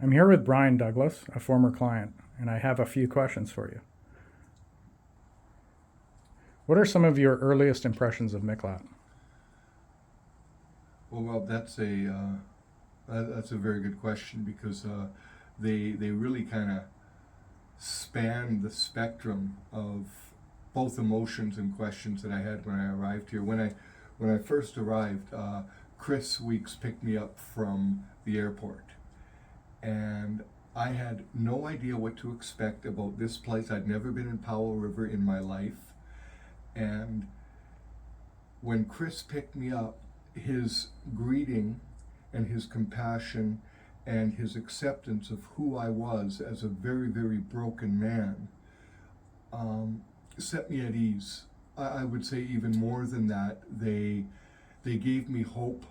I'm here with Brian Douglas, a former client, and I have a few questions for you. What are some of your earliest impressions of Miklat? Well, Rob, that's a very good question because they really kind of span the spectrum of both emotions and questions that I had when I arrived here. When I first arrived, Chris Weeks picked me up from the airport, and I had no idea what to expect about this place. I'd never been in Powell River in my life, and when Chris picked me up, his greeting and his compassion and his acceptance of who I was as a very, very broken man set me at ease. I would say even more than that, they gave me hope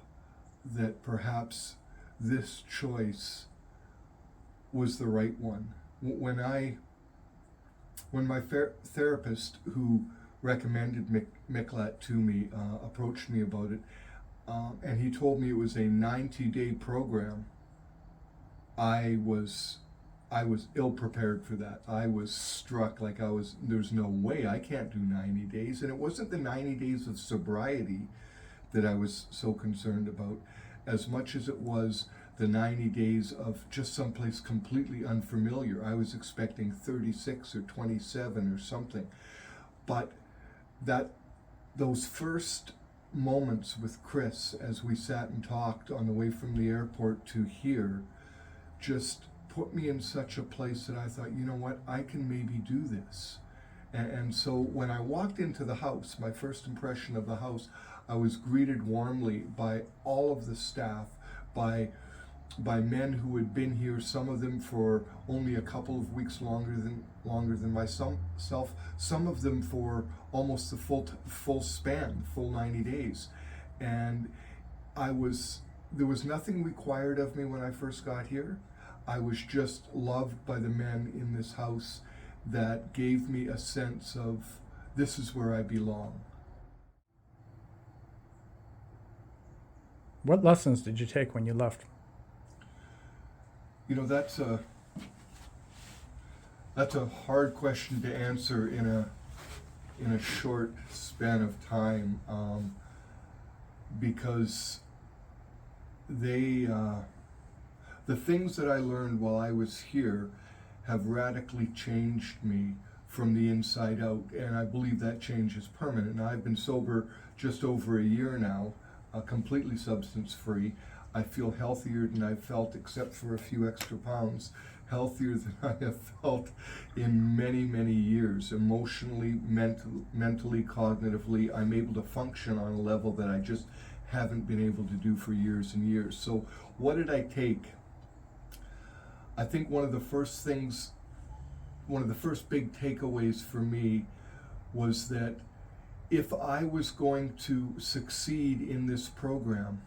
that perhaps this choice was the right one. When my therapist who recommended Miklat to me approached me about it, and he told me it was a 90-day program, I was I was ill prepared for that. I was struck like there's no way I can't do 90 days. And it wasn't the 90 days of sobriety that I was so concerned about, as much as it was the 90 days of just someplace completely unfamiliar. I was expecting 36 or 27 or something. But that those first moments with Chris as we sat and talked on the way from the airport to here just put me in such a place that I thought, you know what, I can maybe do this. And so when I walked into the house, my first impression of the house, I was greeted warmly by all of the staff, by men who had been here, some of them for only a couple of weeks longer than myself, some of them for almost the full span, full 90 days. And there was nothing required of me when I first got here. I was just loved by the men in this house that gave me a sense of this is where I belong. What lessons did you take when you left? You know, that's a hard question to answer in a short span of time, because they the things that I learned while I was here have radically changed me from the inside out, and I believe that change is permanent. Now, I've been sober just over a year now, completely substance free. I feel healthier than I've felt, except for a few extra pounds, healthier than I have felt in many, many years. Emotionally, mentally, cognitively, I'm able to function on a level that I just haven't been able to do for years and years. So what did I take? I think one of the first big takeaways for me was that if I was going to succeed in this program,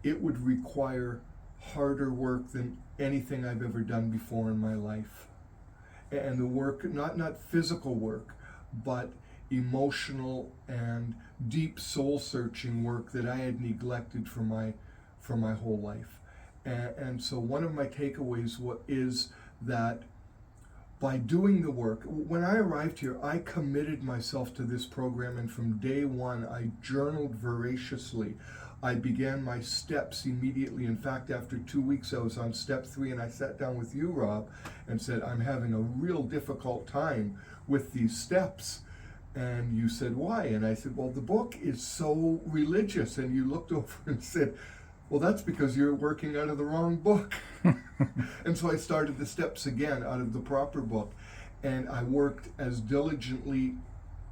it would require harder work than anything I've ever done before in my life. And the work, not physical work, but emotional and deep soul searching work that I had neglected for my whole life. And so one of my takeaways is that by doing the work, when I arrived here, I committed myself to this program, and from day one, I journaled voraciously. I began my steps immediately. In fact, after 2 weeks, I was on step 3, and I sat down with you, Rob, and said, I'm having a real difficult time with these steps. And you said, why? And I said, well, the book is so religious. And you looked over and said, well, that's because you're working out of the wrong book. And so I started the steps again out of the proper book. And I worked as diligently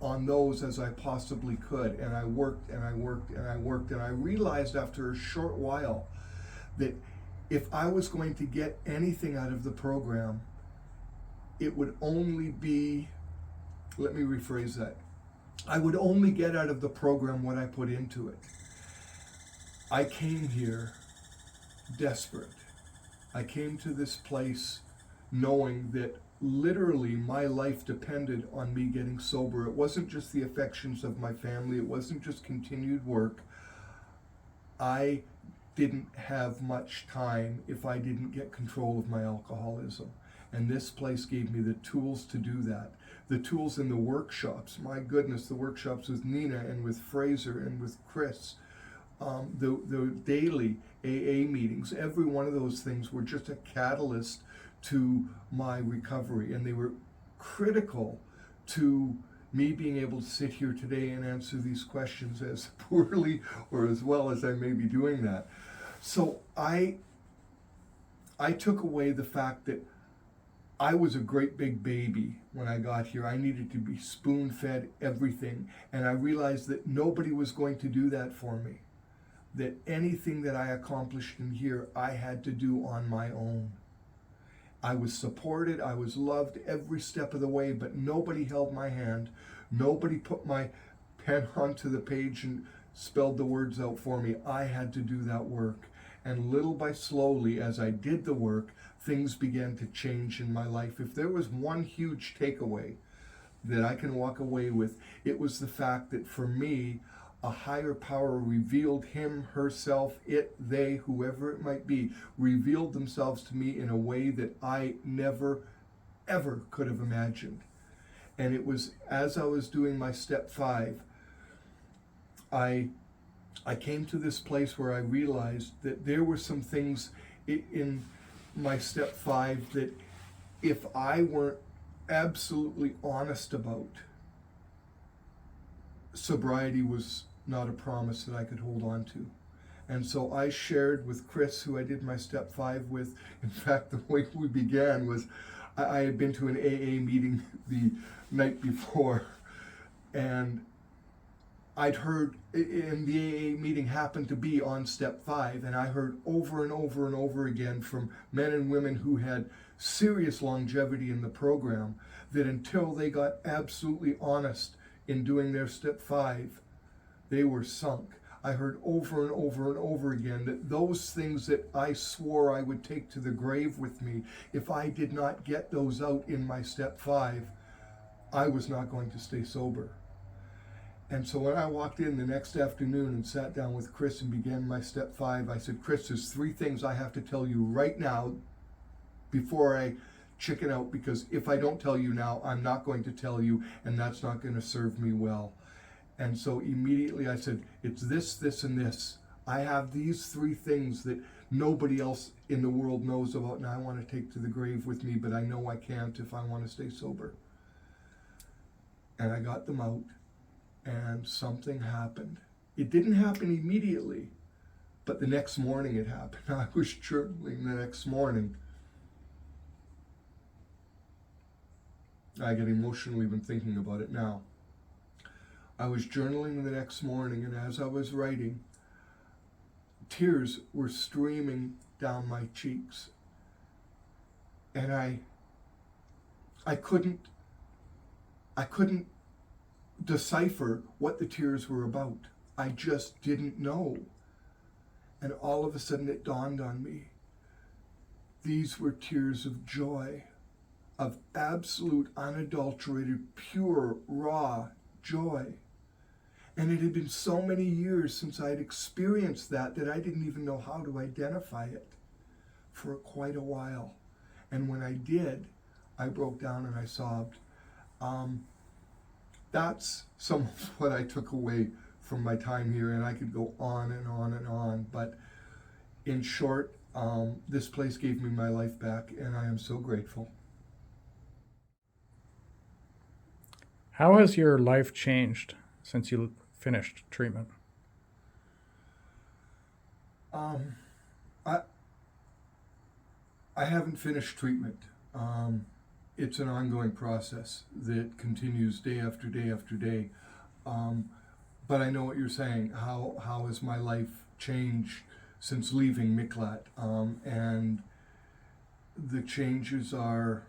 on those as I possibly could. And I worked and I worked and I worked. And I realized after a short while that if I was going to get anything out of the program, it would only be, let me rephrase that. I would only get out of the program what I put into it. I came here desperate. I came to this place knowing that literally my life depended on me getting sober. It wasn't just the affections of my family. It wasn't just continued work. I didn't have much time if I didn't get control of my alcoholism. And this place gave me the tools to do that. The tools in the workshops, my goodness, the workshops with Nina and with Fraser and with Chris, the daily AA meetings, every one of those things were just a catalyst to my recovery. And they were critical to me being able to sit here today and answer these questions as poorly or as well as I may be doing that. So I took away the fact that I was a great big baby when I got here. I needed to be spoon-fed everything. And I realized that nobody was going to do that for me. That anything that I accomplished in here, I had to do on my own. I was supported, I was loved every step of the way, but nobody held my hand. Nobody put my pen onto the page and spelled the words out for me. I had to do that work. And little by slowly, as I did the work, things began to change in my life. If there was one huge takeaway that I can walk away with, it was the fact that for me, a higher power revealed him, herself, it, they, whoever it might be, revealed themselves to me in a way that I never, ever could have imagined. And it was as I was doing my step 5, I came to this place where I realized that there were some things in my step 5 that if I weren't absolutely honest about, sobriety was not a promise that I could hold on to. And so I shared with Chris, who I did my step 5 with. In fact, the way we began was I had been to an AA meeting the night before, and I'd heard, and the AA meeting happened to be on step 5, and I heard over and over and over again from men and women who had serious longevity in the program that until they got absolutely honest in doing their step 5, they were sunk. I heard over and over and over again that those things that I swore I would take to the grave with me, if I did not get those out in my step 5, I was not going to stay sober. And so when I walked in the next afternoon and sat down with Chris and began my step 5, I said, Chris, there's 3 things I have to tell you right now before I chicken out, because if I don't tell you now, I'm not going to tell you, and that's not going to serve me well. And so immediately I said, it's this, this, and this. I have these 3 things that nobody else in the world knows about, and I want to take to the grave with me, but I know I can't if I want to stay sober. And I got them out, and something happened. It didn't happen immediately, but the next morning it happened. I was journaling the next morning. I get emotional even thinking about it now. I was journaling the next morning, and as I was writing, tears were streaming down my cheeks. And I couldn't decipher what the tears were about. I just didn't know. And all of a sudden it dawned on me. These were tears of joy, of absolute, unadulterated, pure, raw joy. And it had been so many years since I'd experienced that I didn't even know how to identify it for quite a while. And when I did, I broke down and I sobbed. That's some of what I took away from my time here, and I could go on and on and on. But in short, this place gave me my life back, and I am so grateful. How has your life changed since you finished treatment? I haven't finished treatment. It's an ongoing process that continues day after day after day. But I know what you're saying. How has my life changed since leaving Miklat? And the changes are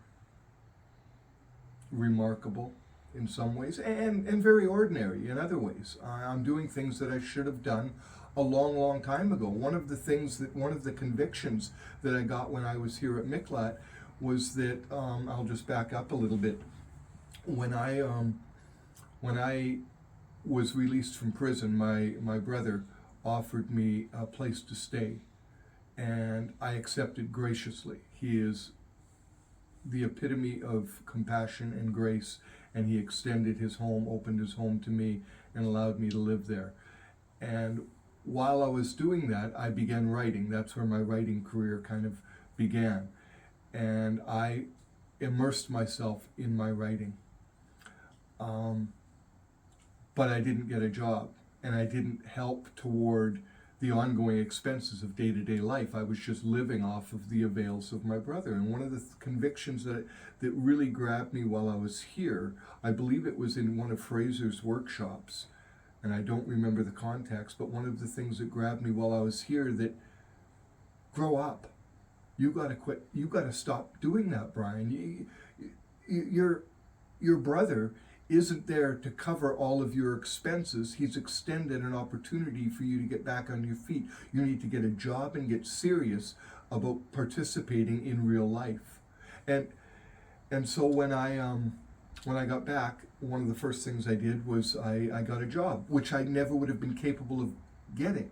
remarkable in some ways, and very ordinary in other ways. I'm doing things that I should have done a long, long time ago. One of the convictions that I got when I was here at Miklat was that, I'll just back up a little bit. When I was released from prison, my brother offered me a place to stay, and I accepted graciously. He is the epitome of compassion and grace, and he extended his home, opened his home to me, and allowed me to live there. And while I was doing that, I began writing. That's where my writing career kind of began. And I immersed myself in my writing. But I didn't get a job, and I didn't help toward the ongoing expenses of day-to-day life. I was just living off of the avails of my brother. And one of the convictions that really grabbed me while I was here, I believe it was in one of Fraser's workshops, and I don't remember the context, but one of the things that grabbed me while I was here, that grow up. You gotta quit. You gotta stop doing that, Brian. Your brother isn't there to cover all of your expenses. He's extended an opportunity for you to get back on your feet. You need to get a job and get serious about participating in real life. And so when I got back, one of the first things I did was I got a job, which I never would have been capable of getting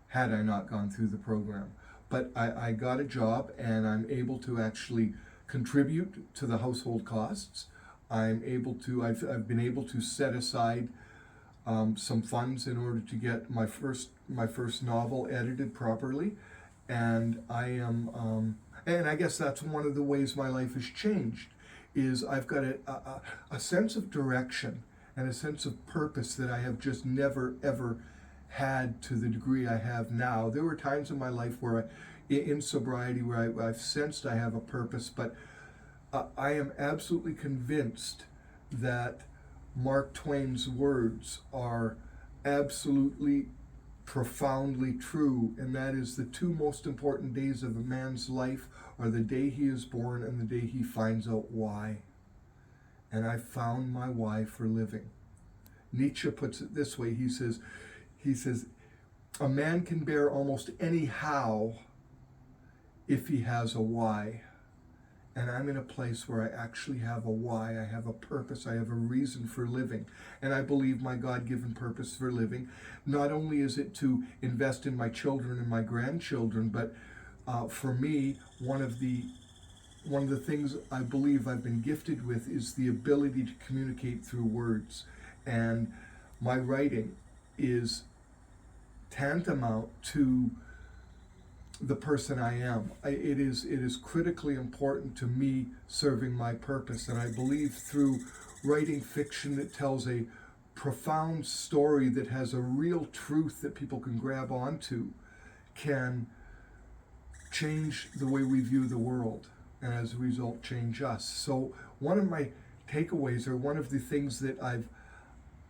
had I not gone through the program. But I got a job, and I'm able to actually contribute to the household costs. I've been able to set aside some funds in order to get my first novel edited properly, and and I guess that's one of the ways my life has changed. Is I've got a sense of direction and a sense of purpose that I have just never ever had to the degree I have now. There were times in my life where in sobriety, where I've sensed I have a purpose, but I am absolutely convinced that Mark Twain's words are absolutely profoundly true, and that is, the two most important days of a man's life are the day he is born and the day he finds out why. And I found my why for living. Nietzsche puts it this way. He says, a man can bear almost any how if he has a why. And I'm in a place where I actually have a why. I have a purpose. I have a reason for living. And I believe my God-given purpose for living, not only is it to invest in my children and my grandchildren, but for me, one of the things I believe I've been gifted with is the ability to communicate through words. And my writing is tantamount to the person I am. It is critically important to me serving my purpose, and I believe through writing fiction that tells a profound story that has a real truth that people can grab onto, can change the way we view the world, and as a result change us. So one of my takeaways, or one of the things that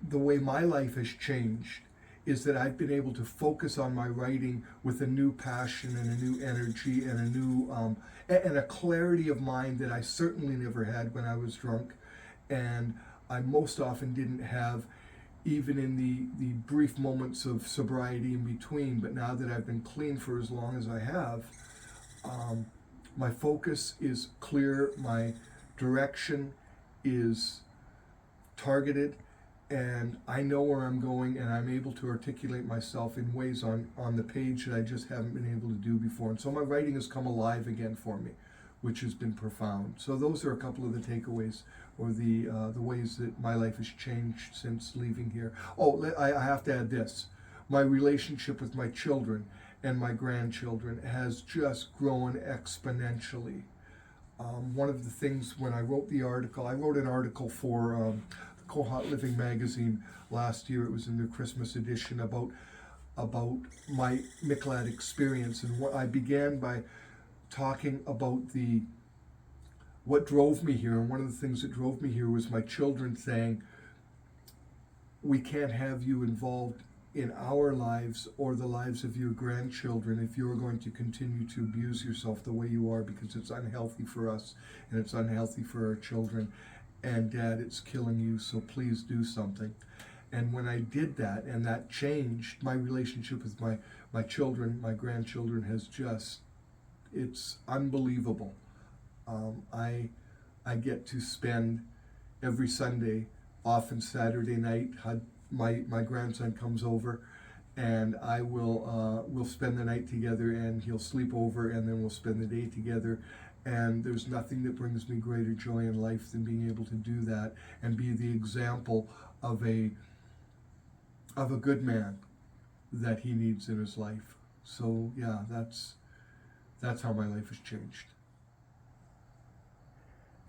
the way my life has changed, is that I've been able to focus on my writing with a new passion and a new energy and a new and a clarity of mind that I certainly never had when I was drunk, and I most often didn't have even in the brief moments of sobriety in between. But now that I've been clean for as long as I have, my focus is clear, my direction is targeted, and I know where I'm going, and I'm able to articulate myself in ways on the page that I just haven't been able to do before. And so my writing has come alive again for me, which has been profound. So those are a couple of the takeaways, or the ways that my life has changed since leaving here. Oh, I have to add this. My relationship with my children and my grandchildren has just grown exponentially. One of the things, when I wrote an article for Kohot Living magazine last year. It was in their Christmas edition about my Miklat experience, and I began by talking about what drove me here. And one of the things that drove me here was my children saying, "We can't have you involved in our lives or the lives of your grandchildren if you're going to continue to abuse yourself the way you are, because it's unhealthy for us and it's unhealthy for our children. And Dad, it's killing you, so please do something." And when I did that, and that changed, my relationship with my children, my grandchildren, it's unbelievable. I get to spend every Sunday, often Saturday night, my grandson comes over, and I will we'll spend the night together, and he'll sleep over, and then we'll spend the day together. And there's nothing that brings me greater joy in life than being able to do that and be the example of a good man that he needs in his life. So yeah, that's how my life has changed.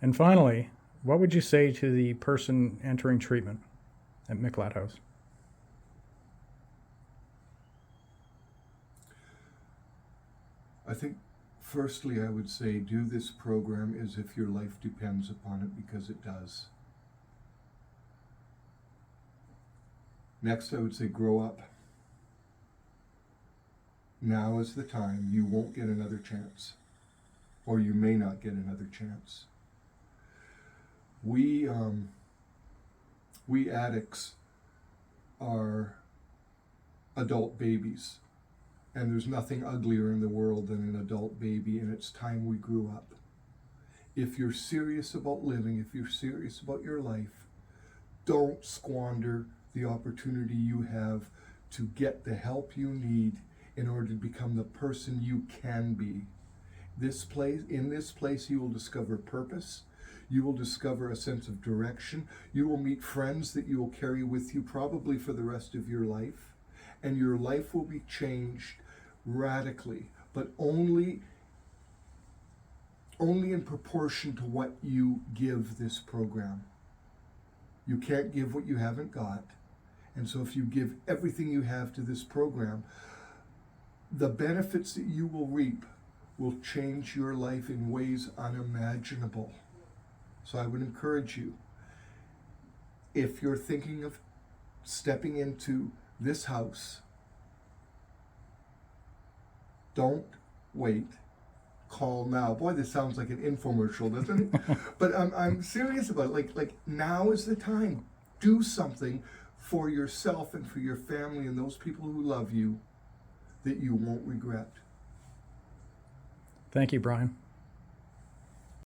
And finally, what would you say to the person entering treatment at Miklat House? I think, firstly, I would say do this program as if your life depends upon it, because it does. Next, I would say grow up. Now is the time. You won't get another chance, or you may not get another chance. We addicts are adult babies. And there's nothing uglier in the world than an adult baby, and it's time we grew up. If you're serious about living, if you're serious about your life, don't squander the opportunity you have to get the help you need in order to become the person you can be. In this place, you will discover purpose. You will discover a sense of direction. You will meet friends that you will carry with you probably for the rest of your life. And your life will be changed radically, but only in proportion to what you give this program. You can't give what you haven't got. And so if you give everything you have to this program, the benefits that you will reap will change your life in ways unimaginable. So I would encourage you, if you're thinking of stepping into this house, don't wait. Call now. Boy, this sounds like an infomercial, doesn't it? But I'm serious about it. Like now is the time. Do something for yourself and for your family and those people who love you that you won't regret. Thank you, Brian.